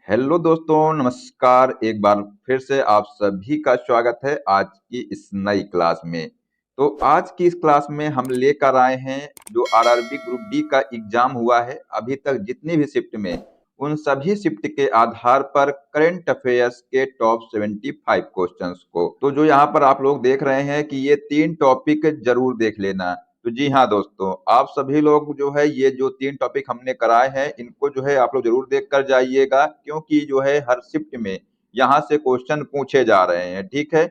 Hello दोस्तों, नमस्कार। एक बार फिर से आप सभी का स्वागत है आज की इस नई क्लास में। तो आज की इस क्लास में हम लेकर आए हैं जो आरआरबी ग्रुप डी का एग्जाम हुआ है अभी तक जितनी भी शिफ्ट में, उन सभी शिफ्ट के आधार पर करंट अफेयर्स के टॉप 75 क्वेश्चंस को। तो जो यहाँ पर आप लोग देख रहे हैं कि ये 3 टॉपिक जरूर देख लेना। तो जी हाँ दोस्तों, आप सभी लोग जो है ये जो 3 टॉपिक हमने कराए हैं इनको जो है आप लोग जरूर देख कर जाइएगा, क्योंकि जो है हर शिफ्ट में यहाँ से क्वेश्चन पूछे जा रहे हैं। ठीक है,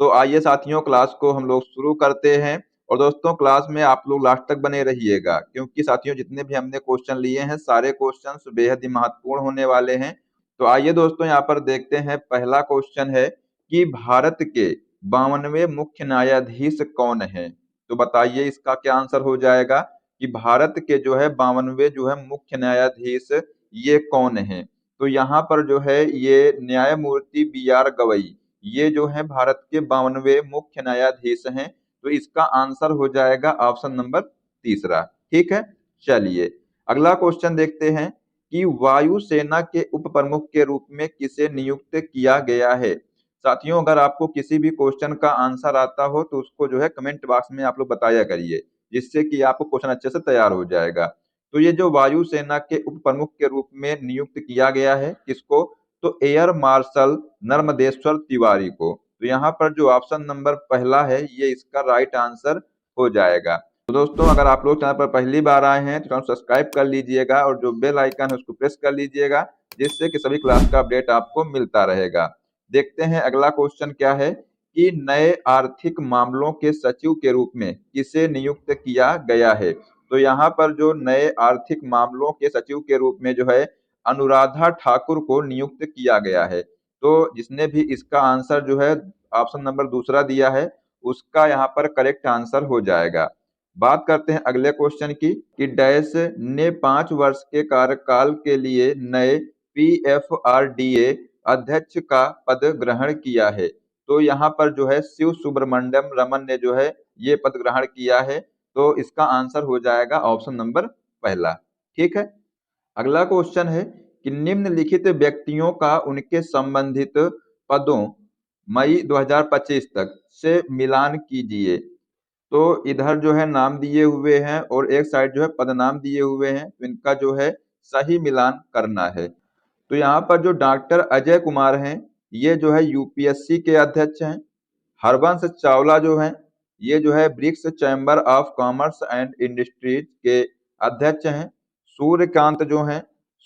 तो आइए साथियों, क्लास को हम लोग शुरू करते हैं। और दोस्तों, क्लास में आप लोग लास्ट तक बने रहिएगा, क्योंकि साथियों जितने भी हमने क्वेश्चन लिए हैं सारे क्वेश्चन बेहद ही महत्वपूर्ण होने वाले हैं। तो आइए दोस्तों, यहाँ पर देखते हैं। पहला क्वेश्चन है कि भारत के 52वें मुख्य न्यायाधीश कौन है। तो बताइए इसका क्या आंसर हो जाएगा कि भारत के जो है 52वें जो है मुख्य न्यायाधीश ये कौन है। तो यहाँ पर जो है ये न्यायमूर्ति बी आर गवई, ये जो है भारत के 52वें मुख्य न्यायाधीश हैं। तो इसका आंसर हो जाएगा ऑप्शन नंबर तीसरा। ठीक है, चलिए अगला क्वेश्चन देखते हैं कि वायुसेना के उप प्रमुख के रूप में किसे नियुक्त किया गया है। साथियों, अगर आपको किसी भी क्वेश्चन का आंसर आता हो तो उसको जो है कमेंट बॉक्स में आप लोग बताया करिए, जिससे कि आपको क्वेश्चन अच्छे से तैयार हो जाएगा। तो ये जो वायुसेना के उप प्रमुख के रूप में नियुक्त किया गया है किसको, तो एयर मार्शल नर्मदेश्वर तिवारी को। तो यहाँ पर जो ऑप्शन नंबर पहला है ये इसका राइट आंसर हो जाएगा। तो दोस्तों, अगर आप लोग चैनल पर पहली बार आए हैं तो चैनल सब्सक्राइब कर लीजिएगा और जो बेल आइकन है उसको प्रेस कर लीजिएगा, जिससे कि सभी क्लास का अपडेट आपको मिलता रहेगा। देखते हैं अगला क्वेश्चन क्या है कि नए आर्थिक मामलों के सचिव के रूप में किसे नियुक्त किया गया है। तो यहाँ पर जो नए आर्थिक मामलों के सचिव के रूप में जो है अनुराधा ठाकुर को नियुक्त किया गया है। तो जिसने भी इसका आंसर जो है ऑप्शन नंबर दूसरा दिया है उसका यहाँ पर करेक्ट आंसर हो जाएगा। बात करते हैं अगले क्वेश्चन की कि डैश ने 5 वर्ष के कार्यकाल के लिए नए पीएफआरडीए अध्यक्ष का पद ग्रहण किया है। तो यहाँ पर जो है शिव सुब्रमण्यम रमन ने जो है ये पद ग्रहण किया है। तो इसका आंसर हो जाएगा ऑप्शन नंबर पहला। ठीक है, अगला क्वेश्चन है कि निम्नलिखित व्यक्तियों का उनके संबंधित पदों मई 2025 तक से मिलान कीजिए। तो इधर जो है नाम दिए हुए हैं और एक साइड जो है पदनाम दिए हुए हैं, तो इनका जो है सही मिलान करना है। तो यहाँ पर जो डॉक्टर अजय कुमार हैं ये जो है यूपीएससी के अध्यक्ष हैं। हरबंश चावला जो हैं ये जो है BRICS chamber of commerce and industries के अध्यक्ष हैं। सूर्यकांत जो हैं,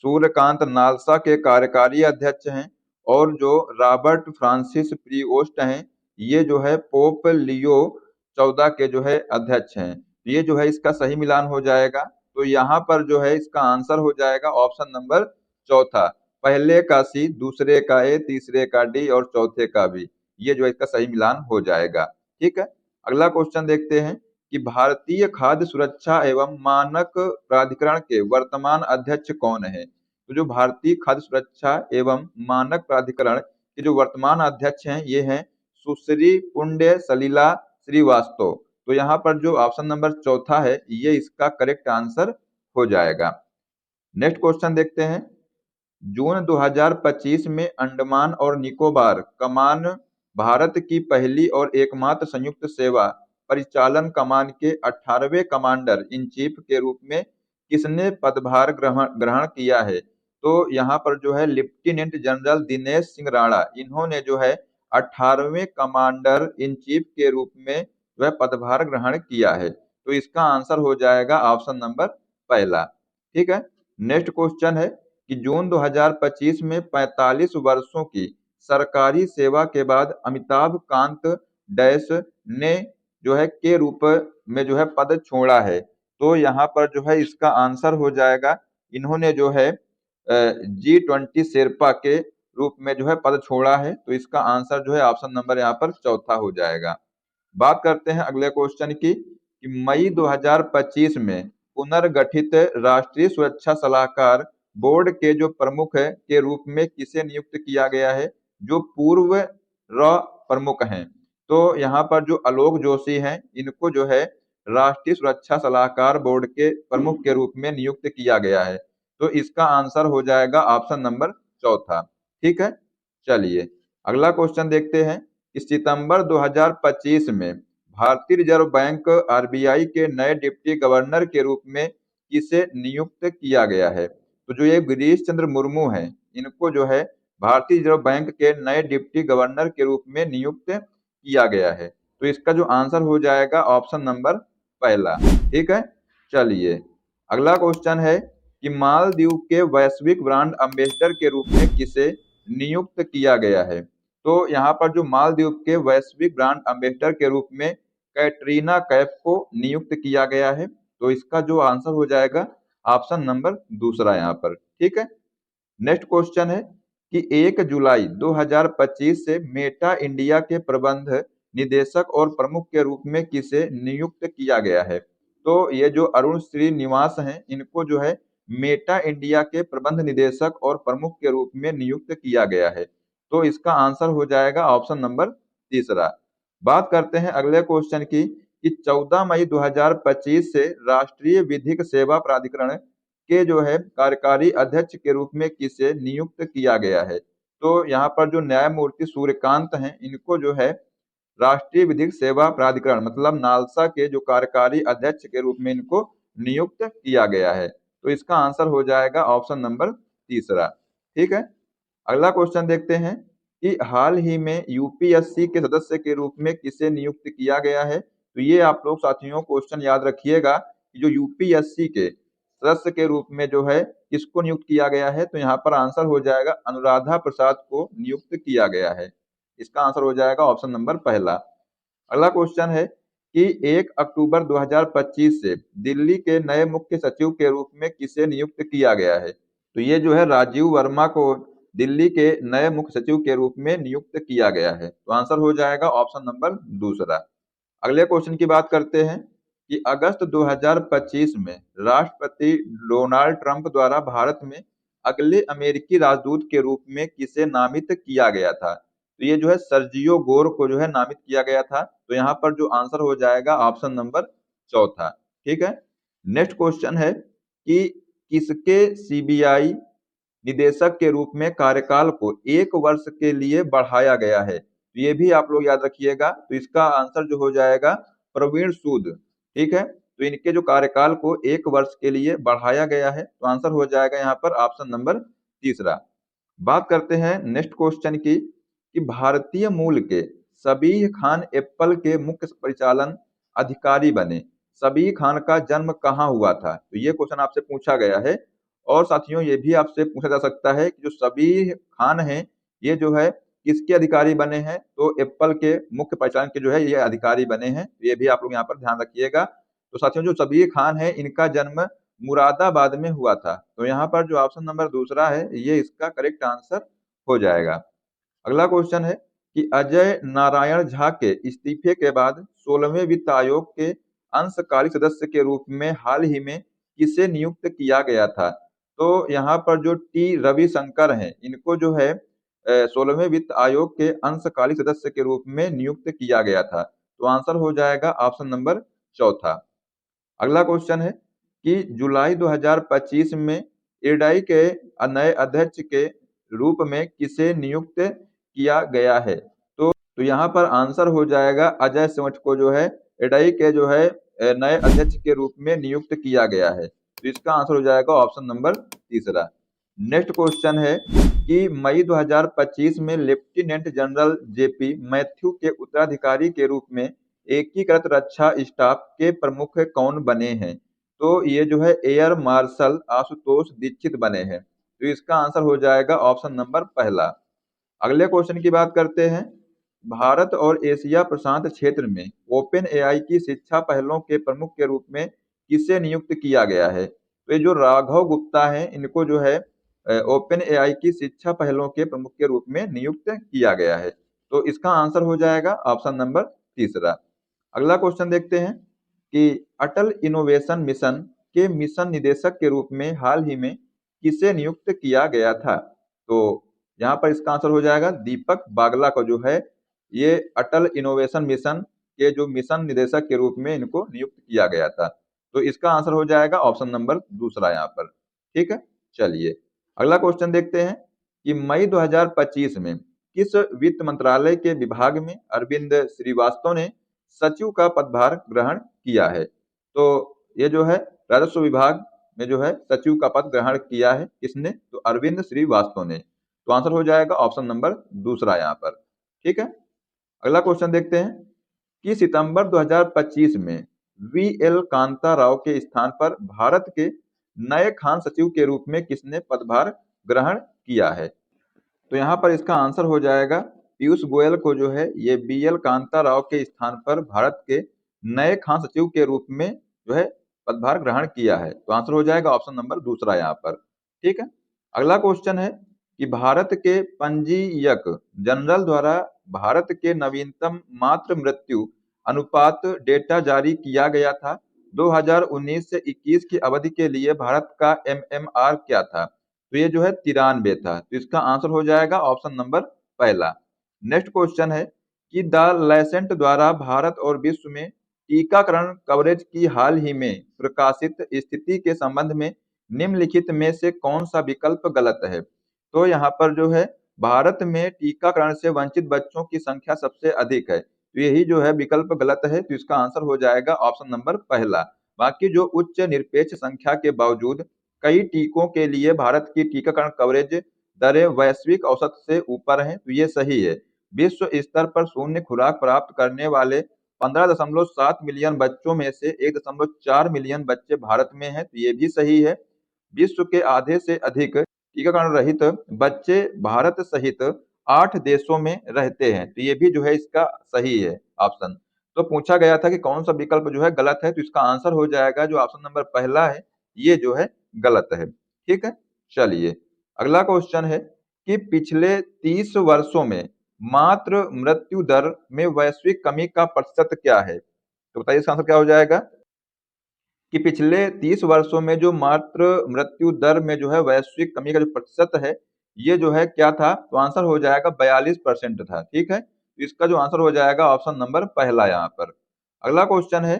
सूर्यकांत नालसा के कार्यकारी अध्यक्ष हैं। और जो रॉबर्ट फ्रांसिस प्रीवोस्ट हैं ये जो है पोप लियो 14 के जो है अध्यक्ष हैं। ये जो है इसका सही मिलान हो जाएगा। तो यहाँ पर जो है इसका आंसर हो जाएगा ऑप्शन नंबर चौथा। पहले का सी, दूसरे का ए, तीसरे का डी और चौथे का बी, ये जो है इसका सही मिलान हो जाएगा। ठीक है, अगला क्वेश्चन देखते हैं कि भारतीय खाद्य सुरक्षा एवं मानक प्राधिकरण के वर्तमान अध्यक्ष कौन है। तो जो भारतीय खाद्य सुरक्षा एवं मानक प्राधिकरण के जो वर्तमान अध्यक्ष हैं ये हैं सुश्री पुण्य सलीला श्रीवास्तव। तो यहाँ पर जो ऑप्शन नंबर चौथा है ये इसका करेक्ट आंसर हो जाएगा। नेक्स्ट क्वेश्चन देखते हैं। जून 2025 में अंडमान और निकोबार कमान भारत की पहली और एकमात्र संयुक्त सेवा परिचालन कमान के 18वें कमांडर इन चीफ के रूप में किसने पदभार ग्रहण ग्रहण किया है। तो यहाँ पर जो है लेफ्टिनेंट जनरल दिनेश सिंह राणा, इन्होंने जो है 18वें कमांडर इन चीफ के रूप में वह पदभार ग्रहण किया है। तो इसका आंसर हो जाएगा ऑप्शन नंबर पहला। ठीक है, नेक्स्ट क्वेश्चन है कि जून 2025 में 45 वर्षों की सरकारी सेवा के बाद अमिताभ कांत डैश ने जो है के रूप में जो है पद छोड़ा है। तो यहाँ पर जो है इसका आंसर हो जाएगा, इन्होंने जो है G20 शेरपा के रूप में जो है पद छोड़ा है। तो इसका आंसर जो है ऑप्शन नंबर यहाँ पर चौथा हो जाएगा। बात करते हैं अगले क्वेश्चन की कि मई 2025 में पुनर्गठित राष्ट्रीय सुरक्षा सलाहकार बोर्ड के जो प्रमुख है के रूप में किसे नियुक्त किया गया है, जो पूर्व प्रमुख हैं। तो यहाँ पर जो आलोक जोशी हैं इनको जो है राष्ट्रीय सुरक्षा सलाहकार बोर्ड के प्रमुख के रूप में नियुक्त किया गया है। तो इसका आंसर हो जाएगा ऑप्शन नंबर चौथा। ठीक है, चलिए अगला क्वेश्चन देखते हैं कि सितंबर 2025 में भारतीय रिजर्व बैंक आरबीआई के नए डिप्टी गवर्नर के रूप में किसे नियुक्त किया गया है? तो जो ये गिरीश चंद्र मुर्मू हैं, इनको जो है भारतीय रिजर्व बैंक के नए डिप्टी गवर्नर के रूप में नियुक्त किया गया है। तो इसका जो आंसर हो जाएगा ऑप्शन नंबर पहला। ठीक है, चलिए अगला क्वेश्चन है कि मालदीव के वैश्विक ब्रांड एम्बेसडर के रूप में किसे नियुक्त किया गया है? तो यहाँ पर जो मालदीव के वैश्विक ब्रांड एम्बेसडर के रूप में कैटरीना कैफ को नियुक्त किया गया है। तो इसका जो आंसर हो जाएगा ऑप्शन नंबर दूसरा यहाँ पर। ठीक है, नेक्स्ट क्वेश्चन है कि 1 जुलाई 2025 से मेटा इंडिया के प्रबंध निदेशक और प्रमुख के रूप में किसे नियुक्त किया गया है? तो ये जो अरुण श्रीनिवास हैं, इनको जो है मेटा इंडिया के प्रबंध निदेशक और प्रमुख के रूप में नियुक्त किया गया है। तो इसका आंसर हो जाएगा ऑप्शन नंबर तीसरा। बात करते हैं अगले क्वेश्चन की कि 14 मई 2025 से राष्ट्रीय विधिक सेवा प्राधिकरण के जो है कार्यकारी अध्यक्ष के रूप में किसे नियुक्त किया गया है? तो यहाँ पर जो न्यायमूर्ति सूर्यकांत हैं, इनको जो है राष्ट्रीय विधिक सेवा प्राधिकरण मतलब नालसा के जो कार्यकारी अध्यक्ष के रूप में इनको नियुक्त किया गया है। तो इसका आंसर हो जाएगा ऑप्शन नंबर तीसरा। ठीक है, अगला क्वेश्चन देखते हैं कि हाल ही में यूपीएससी के सदस्य के रूप में किसे नियुक्त किया गया है? तो ये आप लोग साथियों क्वेश्चन याद रखिएगा कि जो यूपीएससी के सदस्य के रूप में जो है किसको नियुक्त किया गया है? तो यहाँ पर आंसर हो जाएगा अनुराधा प्रसाद को नियुक्त किया गया है। इसका आंसर हो जाएगा ऑप्शन नंबर पहला। अगला क्वेश्चन है कि 1 अक्टूबर 2025 से दिल्ली के नए मुख्य सचिव के रूप में किसे नियुक्त किया गया है? तो ये जो है राजीव वर्मा को दिल्ली के नए मुख्य सचिव के रूप में नियुक्त किया गया है। तो आंसर हो जाएगा ऑप्शन नंबर दूसरा। अगले क्वेश्चन की बात करते हैं कि अगस्त 2025 में राष्ट्रपति डोनाल्ड ट्रंप द्वारा भारत में अगले अमेरिकी राजदूत के रूप में किसे नामित किया गया था? तो ये जो है सर्जियो गोर को जो है नामित किया गया था। तो यहाँ पर जो आंसर हो जाएगा ऑप्शन नंबर चौथा। ठीक है, नेक्स्ट क्वेश्चन है कि किसके सीबीआई निदेशक के रूप में कार्यकाल को 1 वर्ष के लिए बढ़ाया गया है? तो ये भी आप लोग याद रखिएगा। तो इसका आंसर जो हो जाएगा प्रवीण सूद। ठीक है, तो इनके जो कार्यकाल को 1 वर्ष के लिए बढ़ाया गया है। तो आंसर हो जाएगा यहाँ पर ऑप्शन नंबर तीसरा। बात करते हैं नेक्स्ट क्वेश्चन की कि भारतीय मूल के सबीह खान एप्पल के मुख्य परिचालन अधिकारी बने। सबीह खान का जन्म कहाँ हुआ था? तो ये क्वेश्चन आपसे पूछा गया है। और साथियों ये भी आपसे पूछा जा सकता है कि जो सबीह खान हैं, ये जो है किसके अधिकारी बने हैं? तो एप्पल के मुख्य परिचालन के जो है ये अधिकारी बने हैं। ये भी आप लोग यहाँ पर ध्यान रखिएगा। तो साथियों जो सबीह खान है, इनका जन्म मुरादाबाद में हुआ था। तो यहाँ पर जो ऑप्शन नंबर दूसरा है, ये इसका करेक्ट आंसर हो जाएगा। अगला क्वेश्चन है कि अजय नारायण झा के इस्तीफे के बाद 16वें वित्त आयोग के अंशकालिक सदस्य के रूप में हाल ही में किसे नियुक्त किया गया था? तो यहाँ पर जो टी रविशंकर हैं, इनको जो है 16वें वित्त आयोग के अंशकालिक सदस्य के रूप में नियुक्त किया गया था। तो आंसर हो जाएगा ऑप्शन नंबर चौथा। अगला क्वेश्चन है कि जुलाई 2025 में इरडाई के नए अध्यक्ष के रूप में किसे नियुक्त किया गया है? तो यहाँ पर आंसर हो जाएगा अजय सिमठ को जो है इरडाई के जो है नए अध्यक्ष के रूप में नियुक्त किया गया है। तो इसका आंसर हो जाएगा ऑप्शन नंबर तीसरा। नेक्स्ट क्वेश्चन है कि मई 2025 में लेफ्टिनेंट जनरल जेपी मैथ्यू के उत्तराधिकारी के रूप में एकीकृत रक्षा स्टाफ के प्रमुख कौन बने हैं? तो ये जो है एयर मार्शल आशुतोष दीक्षित बने हैं। तो इसका आंसर हो जाएगा ऑप्शन नंबर पहला। अगले क्वेश्चन की बात करते हैं। भारत और एशिया प्रशांत क्षेत्र में ओपन एआई की शिक्षा पहलों के प्रमुख के रूप में किसे नियुक्त किया गया है? तो ये जो राघव गुप्ता हैं, इनको जो है ओपन एआई की शिक्षा पहलों के प्रमुख के रूप में नियुक्त किया गया है। तो इसका आंसर हो जाएगा ऑप्शन नंबर तीसरा। अगला क्वेश्चन देखते हैं कि अटल इनोवेशन मिशन के मिशन निदेशक के रूप में हाल ही में किसे नियुक्त किया गया था? तो यहाँ पर इसका आंसर हो जाएगा दीपक बागला को जो है ये अटल इनोवेशन मिशन के जो मिशन निदेशक के रूप में इनको नियुक्त किया गया था। तो इसका आंसर हो जाएगा ऑप्शन नंबर दूसरा यहाँ पर। ठीक है, चलिए अगला क्वेश्चन देखते हैं कि मई 2025 में किस वित्त मंत्रालय के विभाग में अरविंद श्रीवास्तव ने सचिव का पदभार ग्रहण किया है। तो ये जो है राजस्व विभाग में जो है सचिव का पद ग्रहण किया है किसने, तो अरविंद श्रीवास्तव ने। तो आंसर हो जाएगा ऑप्शन नंबर दूसरा यहाँ पर। ठीक है, अगला क्वेश्चन देखते हैं कि सितंबर 2025 में वी एल कांता राव के स्थान पर भारत के नए खान सचिव के रूप में किसने पदभार ग्रहण किया है। तो यहाँ पर इसका आंसर हो जाएगा पीयूष गोयल को जो है ये बी एल कांता राव के स्थान पर भारत के नए खान सचिव के रूप में जो है पदभार ग्रहण किया है। तो आंसर हो जाएगा ऑप्शन नंबर दूसरा यहाँ पर। ठीक है, अगला क्वेश्चन है कि भारत के पंजीयक जनरल द्वारा भारत के नवीनतम मातृ मृत्यु अनुपात डेटा जारी किया गया था। 2019 से 21 की अवधि के लिए भारत का एमएमआर क्या था, तो ये जो है 93 था। तो इसका आंसर हो जाएगा ऑप्शन नंबर पहला। नेक्स्ट क्वेश्चन है कि द लैसेंट द्वारा भारत और विश्व में टीकाकरण कवरेज की हाल ही में प्रकाशित स्थिति के संबंध में निम्नलिखित में से कौन सा विकल्प गलत है। तो यहाँ पर जो है भारत में टीकाकरण से वंचित बच्चों की संख्या सबसे अधिक है, तो यही जो है विकल्प गलत है। तो इसका आंसर हो जाएगा ऑप्शन नंबर पहला। बाकी जो उच्च निरपेक्ष संख्या के बावजूद कई टीकों के लिए भारत की टीकाकरण कवरेज दरें वैश्विक औसत से ऊपर हैं, तो ये सही है। विश्व स्तर पर शून्य खुराक प्राप्त करने वाले 15.7 मिलियन बच्चों में से 1.4 मिलियन बच्चे भारत में हैं, तो ये भी सही है। विश्व के आधे से अधिक टीकाकरण रहित बच्चे भारत सहित 8 देशों में रहते हैं, तो ये भी जो है इसका सही है ऑप्शन। तो पूछा गया था कि कौन सा विकल्प जो है गलत है, तो इसका आंसर हो जाएगा जो ऑप्शन नंबर पहला है, ये जो है गलत है। ठीक है, चलिए अगला क्वेश्चन है कि पिछले 30 वर्षों में मातृ मृत्यु दर में वैश्विक कमी का प्रतिशत क्या है। तो बताइए इसका आंसर क्या हो जाएगा कि पिछले 30 वर्षों में जो मातृ मृत्यु दर में जो है वैश्विक कमी का जो प्रतिशत है ये जो है क्या था, तो आंसर हो जाएगा 42% था। ठीक है, तो इसका जो आंसर हो जाएगा ऑप्शन नंबर पहला यहाँ पर। अगला क्वेश्चन है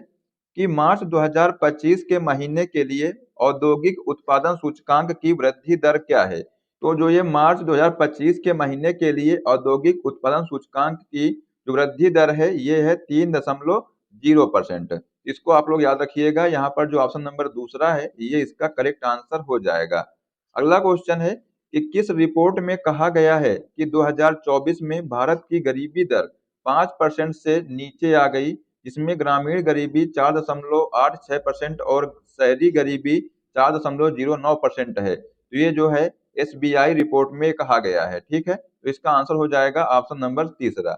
कि मार्च 2025 के महीने के लिए औद्योगिक उत्पादन सूचकांक की वृद्धि दर क्या है। तो जो ये मार्च 2025 के महीने के लिए औद्योगिक उत्पादन सूचकांक की जो वृद्धि दर है ये है 3.0%। इसको आप लोग याद रखिएगा, यहाँ पर जो ऑप्शन नंबर दूसरा है ये इसका करेक्ट आंसर हो जाएगा। अगला क्वेश्चन है कि किस रिपोर्ट में कहा गया है कि 2024 में भारत की गरीबी दर 5% से नीचे आ गई, जिसमें ग्रामीण गरीबी 4.86% और शहरी गरीबी 4.09% है। तो ये जो है एसबीआई रिपोर्ट में कहा गया है। ठीक है, तो इसका आंसर हो जाएगा ऑप्शन नंबर तीसरा।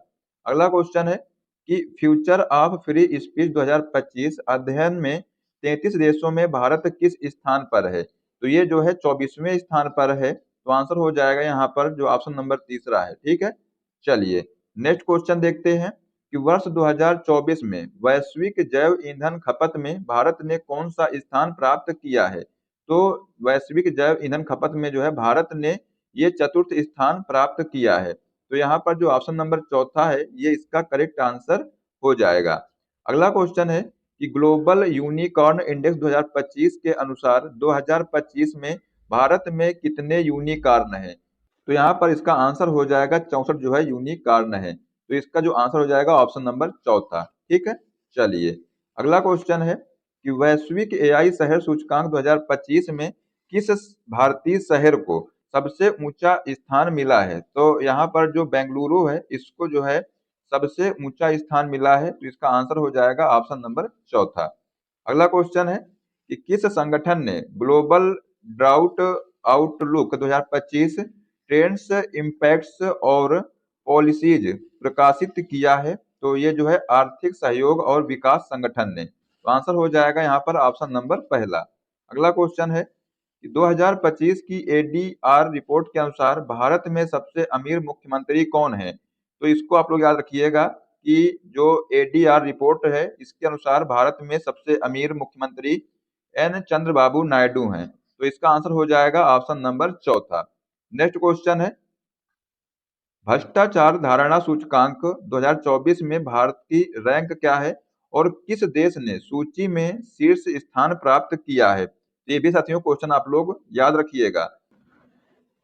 अगला क्वेश्चन है कि फ्यूचर ऑफ फ्री स्पीच 2025 अध्ययन में 33 देशों में भारत किस स्थान पर है। तो ये जो है 24वें स्थान पर है। तो आंसर हो जाएगा यहाँ पर जो ऑप्शन नंबर तीसरा है। ठीक है, चलिए नेक्स्ट क्वेश्चन देखते हैं कि वर्ष 2024 में वैश्विक जैव ईंधन खपत में भारत ने कौन सा स्थान प्राप्त किया है। तो वैश्विक जैव ईंधन खपत में जो है भारत ने ये चतुर्थ स्थान प्राप्त किया है। तो यहाँ पर जो ऑप्शन नंबर चौथा है ये इसका करेक्ट आंसर हो जाएगा। अगला क्वेश्चन है कि ग्लोबल यूनिकॉर्न इंडेक्स 2025 के अनुसार 2025 में भारत में कितने यूनिकॉर्न हैं। तो यहाँ पर इसका आंसर हो जाएगा 64 जो है यूनिकॉर्न है। तो इसका जो आंसर हो जाएगा ऑप्शन नंबर चौथा। ठीक है, चलिए अगला क्वेश्चन है कि वैश्विक एआई शहर सूचकांक 2025 में किस भारतीय शहर को सबसे ऊंचा स्थान मिला है। तो यहाँ पर जो बेंगलुरु है इसको जो है सबसे ऊंचा स्थान मिला है। तो इसका आंसर हो जाएगा ऑप्शन नंबर चौथा। अगला क्वेश्चन है कि किस संगठन ने global drought outlook 2025 trends impacts और पॉलिसीज प्रकाशित किया है। तो ये जो है आर्थिक सहयोग और विकास संगठन ने। तो आंसर हो जाएगा यहाँ पर ऑप्शन नंबर पहला। अगला क्वेश्चन है कि 2025 की एडीआर रिपोर्ट के अनुसार भारत में सबसे अमीर मुख्यमंत्री कौन है। तो इसको आप लोग याद रखिएगा कि जो एडीआर रिपोर्ट है इसके अनुसार भारत में सबसे अमीर मुख्यमंत्री एन चंद्रबाबू नायडू हैं। तो इसका आंसर हो जाएगा ऑप्शन नंबर चौथा। नेक्स्ट क्वेश्चन है भ्रष्टाचार धारणा सूचकांक 2024 में भारत की रैंक क्या है और किस देश ने सूची में शीर्ष स्थान प्राप्त किया है। तो ये भी साथियों क्वेश्चन आप लोग याद रखिएगा।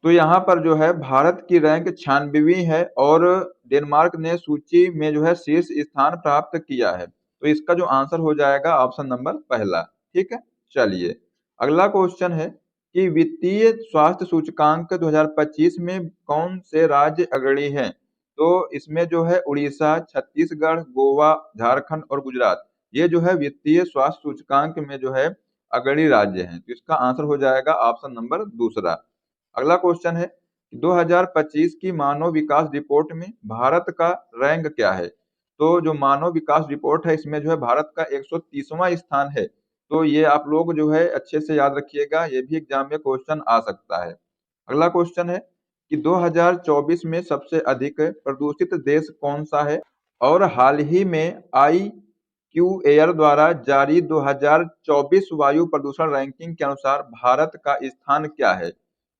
तो यहाँ पर जो है भारत की रैंक 96वीं है और डेनमार्क ने सूची में जो है शीर्ष स्थान प्राप्त किया है। तो इसका जो आंसर हो जाएगा ऑप्शन नंबर पहला। ठीक है, चलिए अगला क्वेश्चन है कि वित्तीय स्वास्थ्य सूचकांक 2025 में कौन से राज्य अग्रणी हैं? तो इसमें जो है उड़ीसा, छत्तीसगढ़, गोवा, झारखंड और गुजरात, ये जो है वित्तीय स्वास्थ्य सूचकांक में जो है अग्रणी राज्य हैं। तो इसका आंसर हो जाएगा ऑप्शन नंबर दूसरा। अगला क्वेश्चन है 2025 की मानव विकास रिपोर्ट में भारत का रैंक क्या है? तो जो मानव विकास रिपोर्ट है इसमें जो है भारत का 130वां स्थान है। तो ये आप लोग जो है अच्छे से याद रखिएगा, ये भी एग्जाम में क्वेश्चन आ सकता है। अगला क्वेश्चन है कि 2024 में सबसे अधिक प्रदूषित देश कौन सा है? और हाल ही में IQ एयर द्वारा जारी 2024 वायु प्रदूषण रैंकिंग के अनुसार भारत का स्थान क्या है?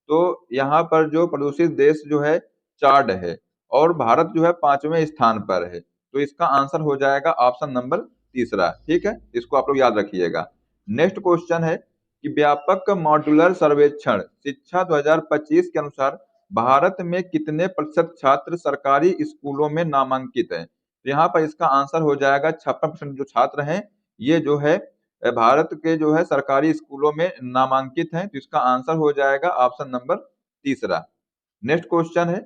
तो यहाँ पर जो प्रदूषित देश जो है चार्ड है और भारत जो है 5वें स्थान पर है। तो इसका आंसर हो जाएगा ऑप्शन नंबर तीसरा। ठीक है, इसको आप लोग याद रखिएगा। नेक्स्ट क्वेश्चन है कि व्यापक मॉड्यूलर सर्वेक्षण शिक्षा 2025 के अनुसार भारत में कितने प्रतिशत छात्र सरकारी स्कूलों में नामांकित हैं? तो यहाँ पर इसका आंसर हो जाएगा 56% जो छात्र हैं ये जो है भारत के जो है सरकारी स्कूलों में नामांकित हैं। तो इसका आंसर हो जाएगा ऑप्शन नंबर तीसरा। नेक्स्ट क्वेश्चन है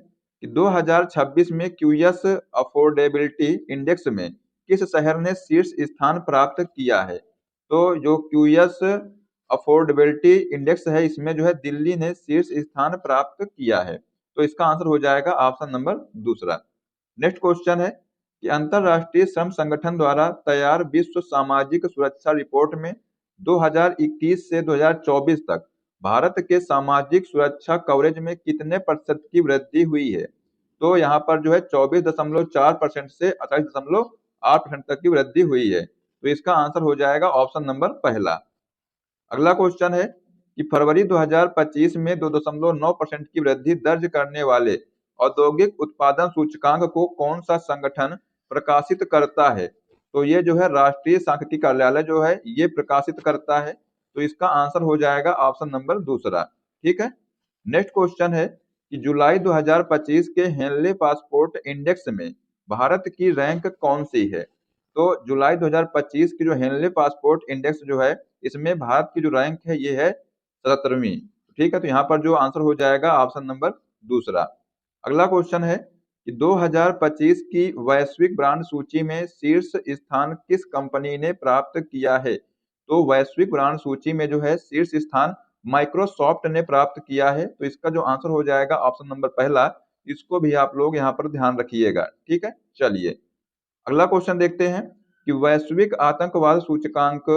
कि 2026 में क्यूएस अफोर्डेबिलिटी इंडेक्स में किस शहर ने शीर्ष स्थान प्राप्त किया है? तो जो क्यूएस अफोर्डेबिलिटी इंडेक्स है इसमें जो है दिल्ली ने शीर्ष स्थान प्राप्त किया है। तो इसका आंसर हो जाएगा ऑप्शन नंबर दूसरा। नेक्स्ट क्वेश्चन है कि अंतरराष्ट्रीय श्रम संगठन द्वारा तैयार विश्व सामाजिक सुरक्षा रिपोर्ट में 2021 से 2024 तक भारत के सामाजिक सुरक्षा कवरेज में कितने प्रतिशत की वृद्धि हुई है? तो यहाँ पर जो है 24.4% से 28.8% तक की वृद्धि हुई है। तो इसका आंसर हो जाएगा ऑप्शन नंबर पहला। अगला क्वेश्चन है कि फरवरी 2025 में 2.9% की वृद्धि दर्ज करने वाले औद्योगिक उत्पादन सूचकांक को कौन सा संगठन प्रकाशित करता है? तो ये जो है राष्ट्रीय सांख्यिकी कार्यालय जो है ये प्रकाशित करता है। तो इसका आंसर हो जाएगा ऑप्शन नंबर दूसरा। ठीक है, नेक्स्ट क्वेश्चन है कि जुलाई 2025 के हेनले पासपोर्ट इंडेक्स में भारत की रैंक कौन सी है? तो जुलाई 2025 की जो हेनले पासपोर्ट इंडेक्स जो है इसमें भारत की जो रैंक है ये है 77वीं। ठीक है, तो यहाँ पर जो आंसर हो जाएगा ऑप्शन नंबर दूसरा। अगला क्वेश्चन है कि 2025 की वैश्विक ब्रांड सूची में शीर्ष स्थान किस कंपनी ने प्राप्त किया है? तो वैश्विक ब्रांड सूची में जो है शीर्ष स्थान माइक्रोसॉफ्ट ने प्राप्त किया है। तो इसका जो आंसर हो जाएगा ऑप्शन नंबर पहला। इसको भी आप लोग यहाँ पर ध्यान रखिएगा। ठीक है, चलिए अगला क्वेश्चन देखते हैं कि वैश्विक आतंकवाद सूचकांक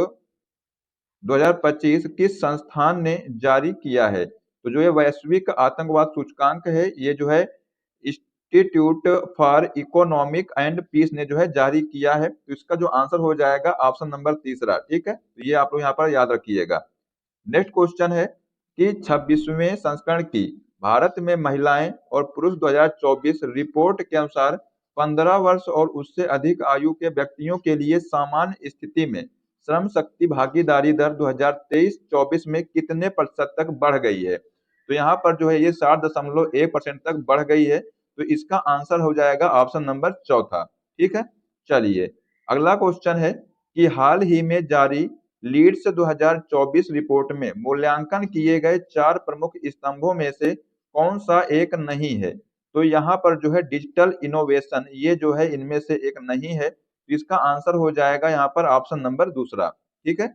2025 किस संस्थान ने जारी किया है? तो जो ये वैश्विक आतंकवाद सूचकांक है ये जो है institute for economic and peace ने जो है जारी किया है। तो इसका जो आंसर हो जाएगा ऑप्शन नंबर तीसरा। ठीक है, तो ये आप लोग यहाँ पर याद रखिएगा। नेक्स्ट क्वेश्चन है कि 26वें संस्करण की भारत में महिलाएं और पुरुष 2024 रिपोर्ट के अनुसार 15 वर्ष और उससे अधिक आयु के व्यक्तियों के लिए सामान्य स्थिति में श्रम शक्ति भागीदारी दर 2023-24 में कितने प्रतिशत तक बढ़ गई है? तो यहाँ पर जो है ये 7.1% तक बढ़ गई है। तो इसका आंसर हो जाएगा ऑप्शन नंबर चौथा। ठीक है, चलिए अगला क्वेश्चन है कि हाल ही में जारी लीड्स 2024 रिपोर्ट में मूल्यांकन किए गए 4 प्रमुख स्तंभों में से कौन सा एक नहीं है? तो यहाँ पर जो है डिजिटल इनोवेशन ये जो है इनमें से एक नहीं है। तो इसका आंसर हो जाएगा यहाँ पर ऑप्शन नंबर दूसरा। ठीक है,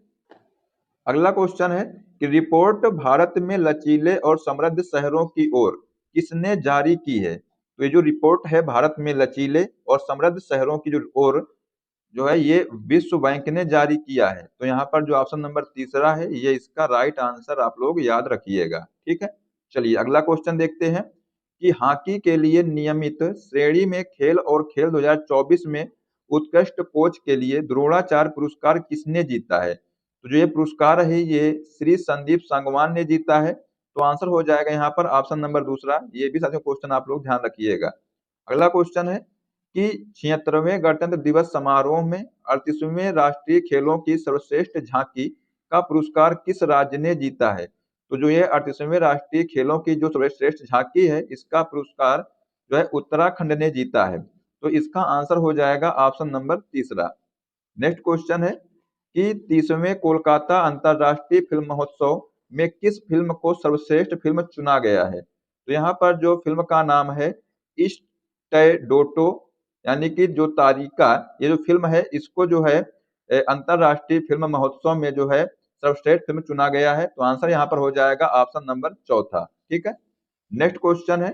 अगला क्वेश्चन है कि रिपोर्ट भारत में लचीले और समृद्ध शहरों की ओर किसने जारी की है? तो ये जो रिपोर्ट है भारत में लचीले और समृद्ध शहरों की जो ओर जो है ये विश्व बैंक ने जारी किया है। तो यहाँ पर जो ऑप्शन नंबर तीसरा है ये इसका राइट आंसर आप लोग याद रखिएगा। ठीक है, चलिए अगला क्वेश्चन देखते हैं कि हॉकी के लिए नियमित श्रेणी में खेल और खेल 2024 में उत्कृष्ट कोच के लिए द्रोणाचार्य पुरस्कार किसने जीता है? तो जो ये पुरस्कार है ये श्री संदीप सांगवान ने जीता है। तो आंसर हो जाएगा यहाँ पर ऑप्शन नंबर दूसरा। ये भी साथियों क्वेश्चन आप लोग ध्यान रखिएगा। अगला क्वेश्चन है कि 76वें गणतंत्र दिवस समारोह में 38वें राष्ट्रीय खेलों की सर्वश्रेष्ठ झांकी का पुरस्कार किस राज्य ने जीता है? तो जो ये 38वें राष्ट्रीय खेलों की जो सर्वश्रेष्ठ झांकी है, इसका पुरस्कार जो है उत्तराखंड ने जीता है। तो इसका आंसर हो जाएगा ऑप्शन नंबर तीसरा। नेक्स्ट क्वेश्चन है कि 30वें कोलकाता अंतर्राष्ट्रीय फिल्म महोत्सव में किस फिल्म को सर्वश्रेष्ठ फिल्म चुना गया है? तो यहाँ पर जो फिल्म का नाम है इस्टैडोटो, यानी कि जो तारिका, ये जो फिल्म है इसको जो है अंतर्राष्ट्रीय फिल्म महोत्सव में जो है सर्वश्रेष्ठ फिल्म चुना गया है। तो आंसर यहाँ पर हो जाएगा ऑप्शन नंबर चौथा। ठीक है। नेक्स्ट क्वेश्चन है,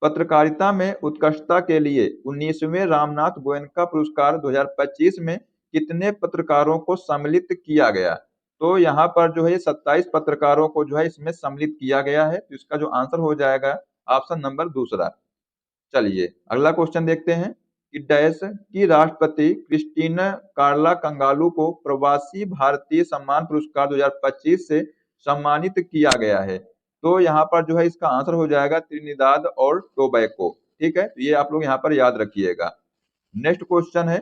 पत्रकारिता में उत्कृष्टता के लिए 19वें रामनाथ गोयनका पुरस्कार 2025 में कितने पत्रकारों को सम्मिलित किया गया? तो यहाँ पर जो है 27 पत्रकारों को जो है इसमें सम्मिलित किया गया है। तो इसका जो आंसर हो जाएगा ऑप्शन नंबर दूसरा। चलिए अगला क्वेश्चन देखते हैं कि डैश की राष्ट्रपति क्रिस्टीना कार्ला कंगालू को प्रवासी भारतीय सम्मान पुरस्कार 2025 से सम्मानित किया गया है। तो यहाँ पर जो है इसका आंसर हो जाएगा त्रिनिदाद और टोबैको। ठीक है, तो ये आप लोग यहाँ पर याद रखिएगा। नेक्स्ट क्वेश्चन है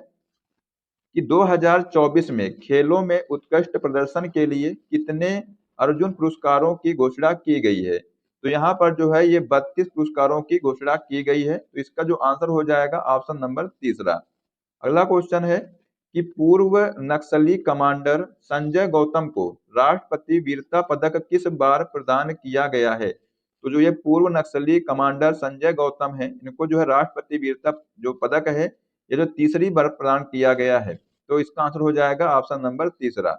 कि 2024 में खेलों में उत्कृष्ट प्रदर्शन के लिए कितने अर्जुन पुरस्कारों की घोषणा की गई है? तो यहाँ पर जो है ये 32 पुरस्कारों की घोषणा की गई है। तो इसका जो आंसर हो जाएगा ऑप्शन नंबर तीसरा। अगला क्वेश्चन है कि पूर्व नक्सली कमांडर संजय गौतम को राष्ट्रपति वीरता पदक किस बार प्रदान किया गया है? तो जो ये पूर्व नक्सली कमांडर संजय गौतम है, इनको जो है राष्ट्रपति वीरता जो पदक है ये जो तीसरी बार प्रदान किया गया है। तो इसका आंसर हो जाएगा ऑप्शन नंबर तीसरा।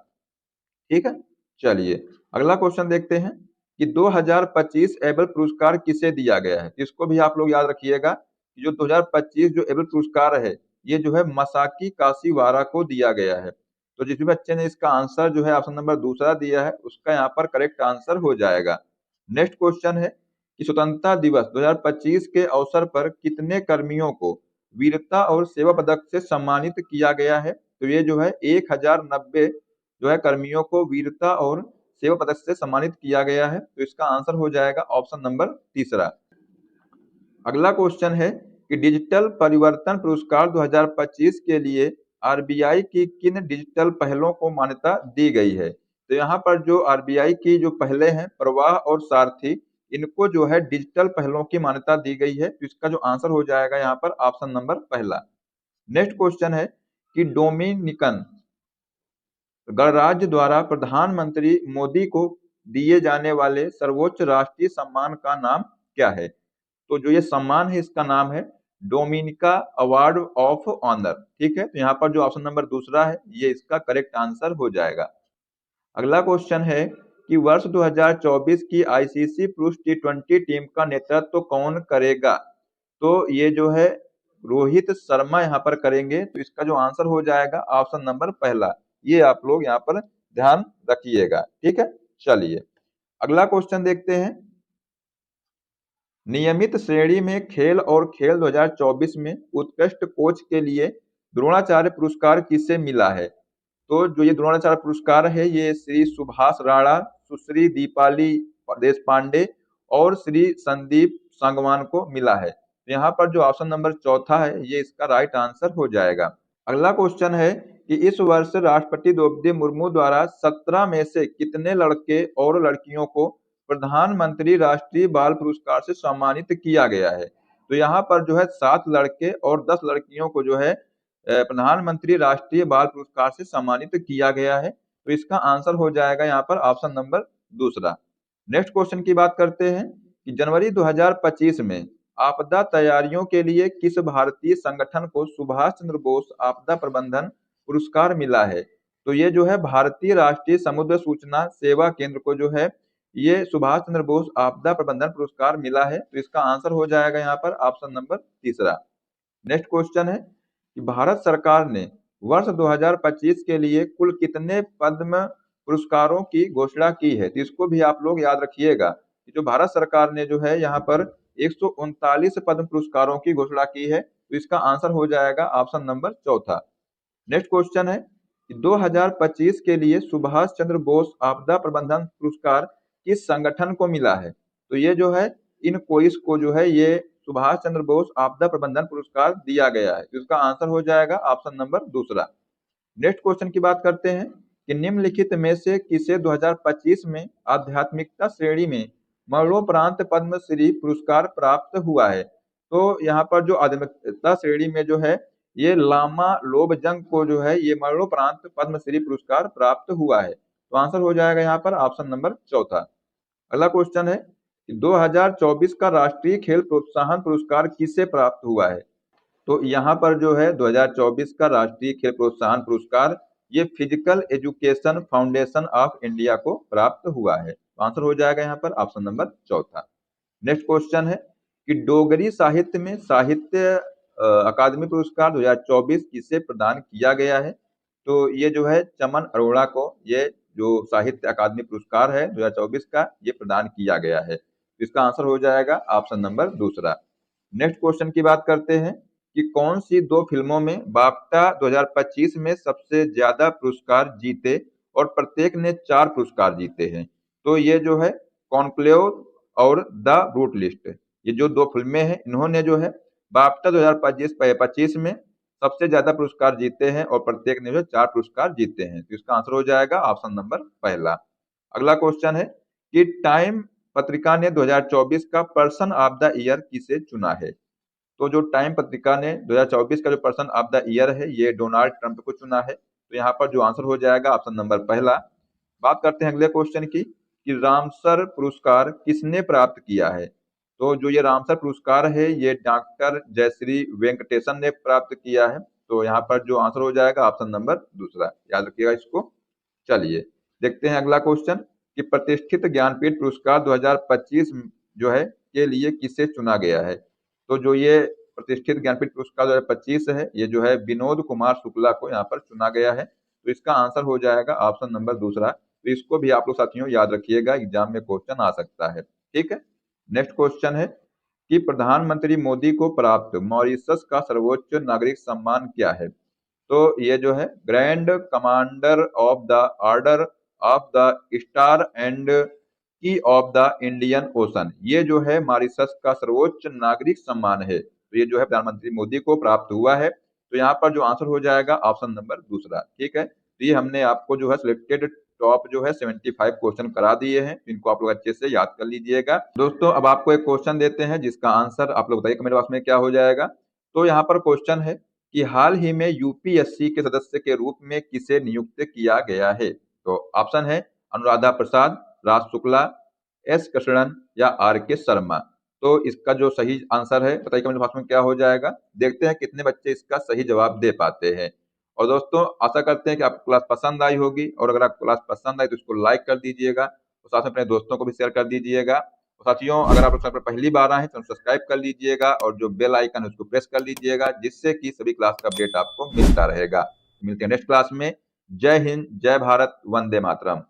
ठीक है। चलिए अगला क्वेश्चन देखते हैं कि 2025 एबल पुरस्कार किसे दिया गया है? इसको भी आप लोग याद रखिएगा कि जो 2025 जो एबल पुरस्कार है ये जो है मसाकी काशीवारा को दिया गया है। तो जिस भी बच्चे ने इसका आंसर जो है ऑप्शन नंबर दूसरा दिया है उसका यहाँ पर करेक्ट आंसर हो जाएगा। नेक्स्ट क्वेश्चन है कि स्वतंत्रता दिवस 2025 के अवसर पर कितने कर्मियों को वीरता और सेवा पदक से सम्मानित किया गया है? तो ये जो है 1090 जो है कर्मियों को वीरता और सेवा पदक से सम्मानित किया गया है। तो इसका आंसर हो जाएगा ऑप्शन नंबर तीसरा। अगला क्वेश्चन है कि डिजिटल परिवर्तन पुरस्कार 2025 के लिए आरबीआई की किन डिजिटल पहलों को मान्यता दी गई है? तो यहाँ पर जो आरबीआई की जो पहले हैं प्रवाह और सारथी, इनको जो है डिजिटल पहलों की मान्यता दी गई है। तो इसका जो आंसर हो जाएगा यहाँ पर ऑप्शन नंबर पहला। नेक्स्ट क्वेश्चन है कि डोमिनिकन गणराज्य द्वारा प्रधानमंत्री मोदी को दिए जाने वाले सर्वोच्च राष्ट्रीय सम्मान का नाम क्या है? तो जो ये सम्मान है इसका नाम है डोमिनिका अवार्ड ऑफ ऑनर। ठीक है, तो यहाँ पर जो ऑप्शन नंबर दूसरा है ये इसका करेक्ट आंसर हो जाएगा। अगला क्वेश्चन है कि वर्ष 2024 की आईसीसी पुरुष टी20 टीम का नेतृत्व कौन करेगा? तो ये जो है रोहित शर्मा यहाँ पर करेंगे। तो इसका जो आंसर हो जाएगा ऑप्शन नंबर पहला। ये आप लोग यहाँ पर ध्यान रखिएगा। ठीक है। चलिए अगला क्वेश्चन देखते हैं, नियमित श्रेणी में खेल और खेल 2024 में उत्कृष्ट कोच के लिए द्रोणाचार्य पुरस्कार किसे मिला है? तो जो ये द्रोणाचार्य पुरस्कार है ये श्री सुभाष राणा, सुश्री दीपाली देश पांडे और श्री संदीप सांगवान को मिला है। तो यहाँ पर जो ऑप्शन नंबर चौथा है ये इसका राइट आंसर हो जाएगा। अगला क्वेश्चन है कि इस वर्ष राष्ट्रपति द्रौपदी मुर्मू द्वारा 17 में से कितने लड़के और लड़कियों को प्रधानमंत्री राष्ट्रीय बाल पुरस्कार से सम्मानित किया गया है? तो यहाँ पर जो है 7 लड़के और 10 लड़कियों को जो है प्रधानमंत्री राष्ट्रीय बाल पुरस्कार से सम्मानित किया गया है। तो इसका आंसर हो जाएगा यहाँ पर ऑप्शन नंबर दूसरा। नेक्स्ट क्वेश्चन की बात करते हैं कि जनवरी 2025 में आपदा तैयारियों के लिए किस भारतीय संगठन को सुभाष चंद्र बोस आपदा प्रबंधन पुरस्कार मिला है? तो ये जो है भारतीय राष्ट्रीय समुद्र सूचना सेवा केंद्र को जो है ये सुभाष चंद्र बोस आपदा प्रबंधन पुरस्कार मिला है। तो इसका आंसर हो जाएगा यहाँ पर ऑप्शन नंबर तीसरा। नेक्स्ट क्वेश्चन है कि भारत सरकार ने वर्ष 2025 के लिए कुल कितने पद्म पुरस्कारों की घोषणा की है? तो इसको भी आप लोग याद रखिएगा कि जो भारत सरकार ने जो है यहाँ पर 139 पद्म पुरस्कारों की घोषणा की है। तो इसका आंसर हो जाएगा ऑप्शन नंबर चौथा। नेक्स्ट क्वेश्चन है कि 2025 के लिए सुभाष चंद्र बोस आपदा प्रबंधन पुरस्कार किस संगठन को मिला है? तो ये जो है इन कोइस को जो है ये सुभाष चंद्र बोस आपदा प्रबंधन पुरस्कार दिया गया है। तो इसका आंसर हो जाएगा ऑप्शन नंबर दूसरा। नेक्स्ट क्वेश्चन की बात करते हैं कि निम्नलिखित में से किसे 2025 में आध्यात्मिकता श्रेणी में मरणोपरांत पद्मश्री पुरस्कार प्राप्त हुआ है। तो यहाँ पर जो आध्यात्मिकता श्रेणी में जो है ये लामा लोबजंग को जो है ये मरणोपरांत पद्मश्री पुरस्कार प्राप्त हुआ है। तो आंसर हो जाएगा यहाँ पर ऑप्शन नंबर चौथा। अगला क्वेश्चन है कि 2024 का राष्ट्रीय खेल प्रोत्साहन पुरस्कार किसे प्राप्त हुआ है। तो यहाँ पर जो है 2024 का राष्ट्रीय खेल प्रोत्साहन पुरस्कार ये physical education foundation of India को प्राप्त हुआ है। तो आंसर हो जाएगा यहाँ पर ऑप्शन नंबर चौथा। नेक्स्ट क्वेश्चन है कि डोगरी साहित्य में साहित्य अकादमी पुरस्कार 2024 किसे प्रदान किया गया है। तो ये जो है चमन अरोड़ा को ये जो साहित्य अकादमी पुरस्कार है 2024 का ये प्रदान किया गया है। तो इसका आंसर हो जाएगा ऑप्शन नंबर दूसरा। नेक्स्ट क्वेश्चन की बात करते हैं कि कौन सी दो फिल्मों में बाफ्टा 2025 में सबसे ज्यादा पुरस्कार जीते और प्रत्येक ने 4 पुरस्कार जीते हैं। तो ये जो है कॉन्क्लेव और द रूट लिस्ट, ये जो दो फिल्में हैं इन्होंने जो है बाफ्टा 2025 में सबसे ज्यादा पुरस्कार जीते हैं और प्रत्येक ने जो 4 पुरस्कार जीते हैं। तो इसका आंसर हो जाएगा ऑप्शन नंबर पहला। अगला क्वेश्चन है कि टाइम पत्रिका ने 2024 का पर्सन ऑफ द ईयर किसे चुना है। तो जो टाइम पत्रिका ने 2024 का जो पर्सन ऑफ द ईयर है ये डोनाल्ड ट्रंप को चुना है। तो यहाँ पर जो आंसर हो जाएगा ऑप्शन नंबर पहला। बात करते हैं अगले क्वेश्चन की कि रामसर पुरस्कार किसने प्राप्त किया है। तो जो ये रामसर पुरस्कार है ये डॉक्टर जयश्री वेंकटेशन ने प्राप्त किया है। तो यहाँ पर जो आंसर हो जाएगा ऑप्शन नंबर दूसरा, याद रखिएगा इसको। चलिए देखते हैं अगला क्वेश्चन कि प्रतिष्ठित ज्ञानपीठ पुरस्कार 2025 जो है के लिए किसे चुना गया है। तो जो ये प्रतिष्ठित ज्ञानपीठ पुरस्कार 2025 है ये जो है विनोद कुमार शुक्ला को यहाँ पर चुना गया है। तो इसका आंसर हो जाएगा ऑप्शन नंबर दूसरा। तो इसको भी आप लोग साथियों याद रखिएगा, एग्जाम में क्वेश्चन आ सकता है। ठीक है। नेक्स्ट क्वेश्चन है कि प्रधानमंत्री मोदी को प्राप्त मॉरिशस का सर्वोच्च नागरिक सम्मान क्या है। तो ये जो है grand commander of the order of the star and की ऑफ द इंडियन ओशन, ये जो है मॉरिशस का सर्वोच्च नागरिक सम्मान है। तो ये जो है प्रधानमंत्री मोदी को प्राप्त हुआ है। तो यहाँ पर जो आंसर हो जाएगा ऑप्शन नंबर दूसरा। ठीक है। तो ये हमने आपको जो है सिलेक्टेड टॉप जो है 75 क्वेश्चन करा दिए हैं। इनको आप लोग अच्छे से याद कर लीजिएगा। दोस्तों अब आपको एक क्वेश्चन देते हैं जिसका आंसर आप लोग बताइए कमेंट बॉक्स में क्या हो जाएगा। तो यहाँ पर क्वेश्चन है कि हाल ही में यूपीएससी के सदस्य के रूप में किसे नियुक्त किया गया है। तो ऑप्शन है अनुराधा प्रसाद, राज शुक्ला, एस कृष्णन या आर के शर्मा। तो इसका जो सही आंसर है बताइए कमेंट बॉक्स में क्या हो जाएगा। देखते हैं कितने बच्चे इसका सही जवाब दे पाते हैं। और दोस्तों आशा करते हैं कि आपको क्लास पसंद आई होगी, और अगर आपको क्लास पसंद आई तो इसको लाइक कर दीजिएगा और साथ में अपने दोस्तों को भी शेयर कर दीजिएगा। और साथियों अगर आप चैनल पर पहली बार आए हैं तो सब्सक्राइब कर लीजिएगा और जो बेल आइकन है उसको प्रेस कर लीजिएगा, जिससे कि सभी क्लास का अपडेट आपको मिलता रहेगा। मिलते हैं नेक्स्ट क्लास में। जय हिंद, जय भारत, वंदे मातरम।